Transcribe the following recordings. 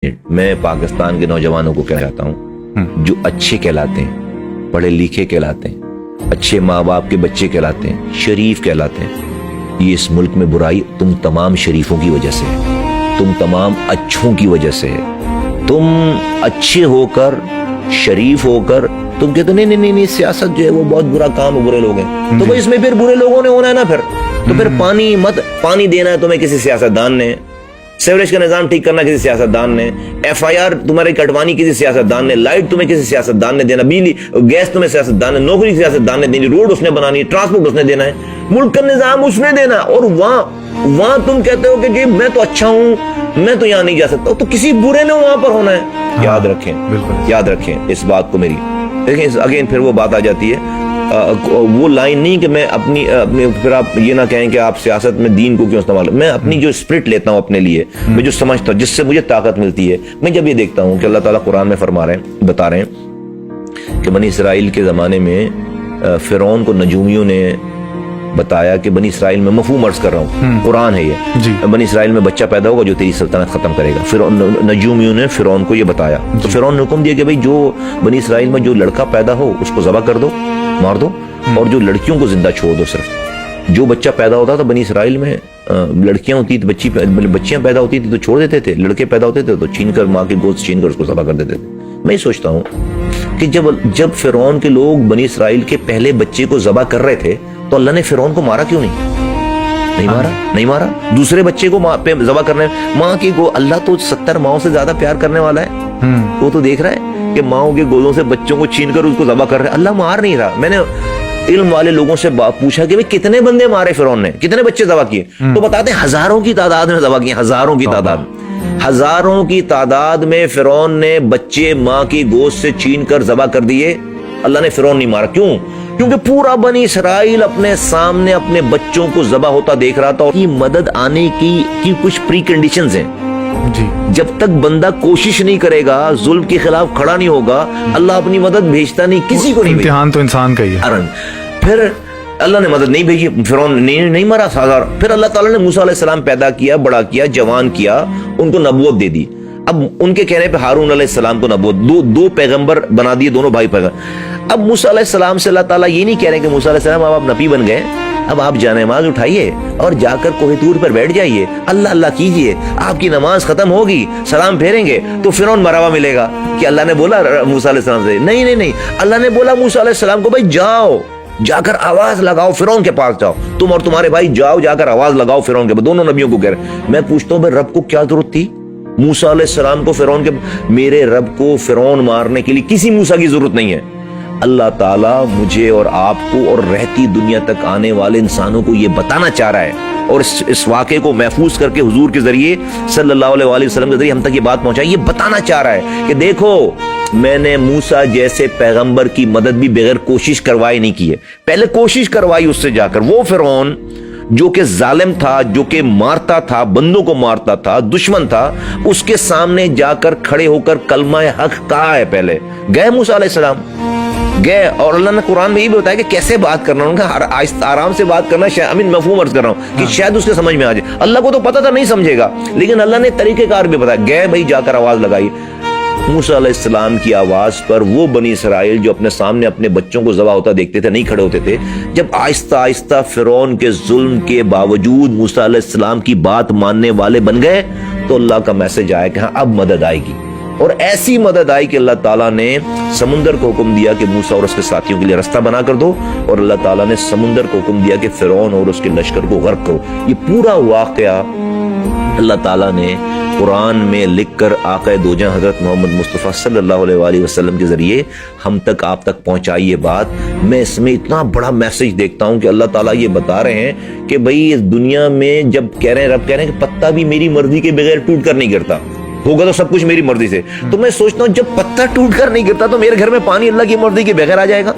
میں پاکستان کے نوجوانوں کو کہنا چاہتا ہوں جو اچھے کہلاتے ہیں، پڑھے لکھے کہلاتے ہیں، اچھے ماں باپ کے بچے کہلاتے ہیں، شریف کہلاتے ہیں، یہ اس ملک میں برائی تم تمام شریفوں کی وجہ سے ہے، تم تمام اچھوں کی وجہ سے ہے۔ تم اچھے ہو کر، شریف ہو کر تم کہتے نہیں نہیں نہیں سیاست جو ہے وہ بہت برا کام ہے، برے لوگ ہیں، تو اس میں پھر برے لوگوں نے ہونا ہے نا، پھر پانی دینا ہے تمہیں کسی سیاستدان نے، سیوریج کا نظام ٹھیک کرنا کسی سیاستدان نے، ایف آئی آر تمہاری کٹوانی کسی سیاستدان نے، لائٹ تمہیں کسی سیاستدان نے دینا، بجلی گیس تمہیں سیاستدان نے، نوکری سیاستدان نے دینی، روڈ اس نے بنانی، ٹرانسپورٹ اس نے دینا ہے، ملک کا نظام اس نے دینا، اور وہاں تم کہتے ہو کہ جی میں تو اچھا ہوں، میں تو یہاں نہیں جا سکتا، تو کسی برے نے وہاں پر ہونا ہے۔ یاد رکھیں اس بات کو میری، دیکھیں اگین پھر وہ بات آ جاتی ہے، وہ لائن نہیں کہ میں اپنی پھر آپ یہ نہ کہیں کہ آپ سیاست میں دین کو کیوں استعمال، میں اپنی جو اسپرٹ لیتا ہوں اپنے لیے، میں جو سمجھتا ہوں جس سے مجھے طاقت ملتی ہے، میں جب یہ دیکھتا ہوں کہ اللہ تعالیٰ قرآن میں بتا رہے ہیں کہ بنی اسرائیل کے زمانے میں فرعون کو نجومیوں نے بتایا کہ بنی اسرائیل میں، مفہوم عرض کر رہا ہوں، قرآن ہے یہ، بنی اسرائیل میں بچہ پیدا ہوگا جو تیری سلطنت ختم کرے گا۔ فرعون نجومیوں نے فرعون کو یہ بتایا، تو فرعون نے حکم دیا کہ بھئی جو بنی اسرائیل میں جو لڑکا پیدا ہو اس کو ذبح کر دو، مار دو، اور جو لڑکیوں کو زندہ چھوڑ دو۔ صرف جو بچہ پیدا ہوتا تھا بنی اسرائیل میں، لڑکیاں ہوتی تھی، بچیاں پیدا ہوتی تھی تو چھوڑ دیتے تھے، لڑکے پیدا ہوتے تھے تو چھین کر، ماں کی گوشت چھین کر اس کو ذبح کر دیتے تھے۔ میں سوچتا ہوں کہ جب فرعون کے لوگ بنی اسرائیل کے پہلے بچے کو ذبح کر رہے تھے تو اللہ نے فرعون کو مارا کیوں نہیں مارا دوسرے بچے کو ذبح کرنے، ماں کی اللہ تو 70 ماؤں سے زیادہ پیار کرنے والا ہے، وہ تو دیکھ رہا ہے کہ ماؤں کے گودوں سے بچوں کو چھین کر اس کو ذبح کر رہے، اللہ مار نہیں رہا۔ میں نے علم والے لوگوں سے پوچھا کہ کتنے بندے مارے فرعون نے، کتنے بچے ذبح کیے، تو بتاتے ہیں ہزاروں کی تعداد میں ذبح کیے، ہزاروں کی تعداد میں فرعون نے بچے ماں کی گود سے چھین کر ذبح کر دیے۔ اللہ نے فرعون نہیں مارا، کیوں؟ کیونکہ پورا بنی اسرائیل اپنے سامنے اپنے بچوں کو ذبح ہوتا دیکھ رہا تھا، اور کی مدد آنے کی کچھ پری کنڈیشنز ہیں جی۔ جب تک بندہ کوشش نہیں کرے گا، ظلم کے خلاف کھڑا نہیں ہوگا، اللہ اپنی مدد بھیجتا نہیں، کسی کو نہیں بھیجتا۔ امتحان تو انسان کا ہی ہے۔ پھر اللہ نے مدد نہیں بھیجی، فرعون نہیں مرا ہزار۔ پھر اللہ تعالیٰ نے موسیٰ علیہ السلام پیدا کیا، بڑا کیا، جوان کیا، ان کو نبوت دے دی۔ اب ان کے کہنے پہ ہارون علیہ السلام کو نبوت، دو پیغمبر بنا دیے، دونوں بھائی پیغمبر۔ اب موسیٰ علیہ السلام سے اللہ تعالیٰ یہ نہیں کہہ رہے کہ موسیٰ علیہ السلام اب آپ نبی بن گئے، اب آپ نماز اٹھائیے اور جا کر کوہ طور پر بیٹھ جائیے، اللہ کیجئے، آپ کی نماز ختم ہوگی، سلام پھیریں گے تو فرعون مرا ہوا ملے گا، کہ اللہ نے بولا موسیٰ علیہ السلام سے؟ نہیں، اللہ نے بولا موسیٰ علیہ السلام کو بھائی جاؤ، جا کر آواز لگاؤ، فرعون کے پاس جاؤ، تم اور تمہارے بھائی جاؤ، جا کر آواز لگاؤ فرعون کے، دونوں نبیوں کو کہہ رہے۔ میں پوچھتا ہوں بھائی رب کو کیا ضرورت تھی موسیٰ علیہ السلام کو فرعون کے؟ میرے رب کو فرعون مارنے کے لیے کسی موسیٰ کی ضرورت نہیں ہے۔ اللہ تعالیٰ مجھے اور آپ کو اور رہتی دنیا تک آنے والے انسانوں کو یہ بتانا چاہ رہا ہے، اور اس واقعے کو محفوظ کر کے حضور کے ذریعے صلی اللہ علیہ وآلہ وسلم کے ذریعے ہم تک یہ بات پہنچائی، یہ بتانا چاہ رہا ہے کہ دیکھو میں نے موسیٰ جیسے پیغمبر کی مدد بھی بغیر کوشش کروائے نہیں کی ہے، پہلے کوشش کروائی اس سے جا کر۔ وہ فرعون جو کہ ظالم تھا، جو کہ مارتا تھا، بندوں کو مارتا تھا، دشمن تھا، اس کے سامنے جا کر کھڑے ہو کر کلمہ حق کہا ہے، پہلے گئے موسیٰ علیہ السلام گئے، اور اللہ نے قرآن میں یہ بھی بتایا کہ کیسے بات کرنا، ان کا آہستہ آرام سے بات کرنا، مفہوم عرض کر رہا ہوں کہ شاید اس کے سمجھ میں آ جائے، اللہ کو تو پتا تھا نہیں سمجھے گا، لیکن اللہ نے طریقہ کار بھی بتایا، گئے بھائی جا کر آواز لگائی۔ موسیٰ علیہ السلام کی آواز پر وہ بنی اسرائیل جو اپنے سامنے اپنے بچوں کو ذبح ہوتا دیکھتے تھے، نہیں کھڑے ہوتے تھے، جب آہستہ آہستہ فرعون کے ظلم کے باوجود موسیٰ علیہ السلام کی بات ماننے والے بن گئے، تو اللہ کا میسج آیا کہ ہاں اب مدد آئے گی، اور ایسی مدد آئی کہ اللہ تعالیٰ نے سمندر کو حکم دیا کہ موسیٰ اور اس کے ساتھیوں کے لیے رستہ بنا کر دو، اور اللہ تعالیٰ نے سمندر کو حکم دیا کہ فرعون اور اس کے لشکر کو غرق کرو۔ یہ پورا واقعہ اللہ تعالیٰ نے قرآن میں لکھ کر آقا دو جہاں حضرت محمد مصطفیٰ صلی اللہ علیہ وآلہ وسلم کے ذریعے ہم تک، آپ تک پہنچائی یہ بات۔ میں اس میں اتنا بڑا میسج دیکھتا ہوں کہ اللہ تعالیٰ یہ بتا رہے ہیں کہ بھئی اس دنیا میں جب کہہ رہے ہیں، رب کہہ رہے ہیں کہ پتہ بھی میری مرضی کے بغیر ٹوٹ کر نہیں گرتا، ہوگا تو سب کچھ میری مرضی سے، تو میں سوچتا ہوں جب پتہ ٹوٹ کر نہیں گرتا تو میرے گھر میں پانی اللہ کی مرضی کے بغیر آ جائے گا،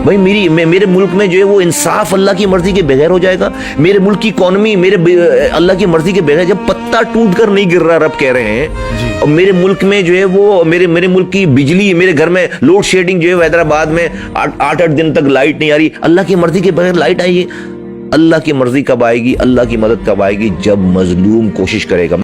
بھائی میرے ملک میں جو ہے وہ انصاف اللہ کی مرضی کے بغیر ہو جائے گا، میرے ملک کی اکانومی اللہ کی مرضی کے بغیر، جب پتہ ٹوٹ کر نہیں گر رہا رب کہہ رہے ہیں، اور میرے ملک میں جو ہے وہ میرے ملک کی بجلی، میرے گھر میں لوڈ شیڈنگ جو ہے حیدرآباد میں 8 دن تک لائٹ نہیں آ رہی، اللہ کی مرضی کے بغیر لائٹ آئی ہے۔ اللہ کی مرضی کب آئے گی، اللہ کی مدد کب آئے گی؟ جب مظلوم کوشش کرے گا۔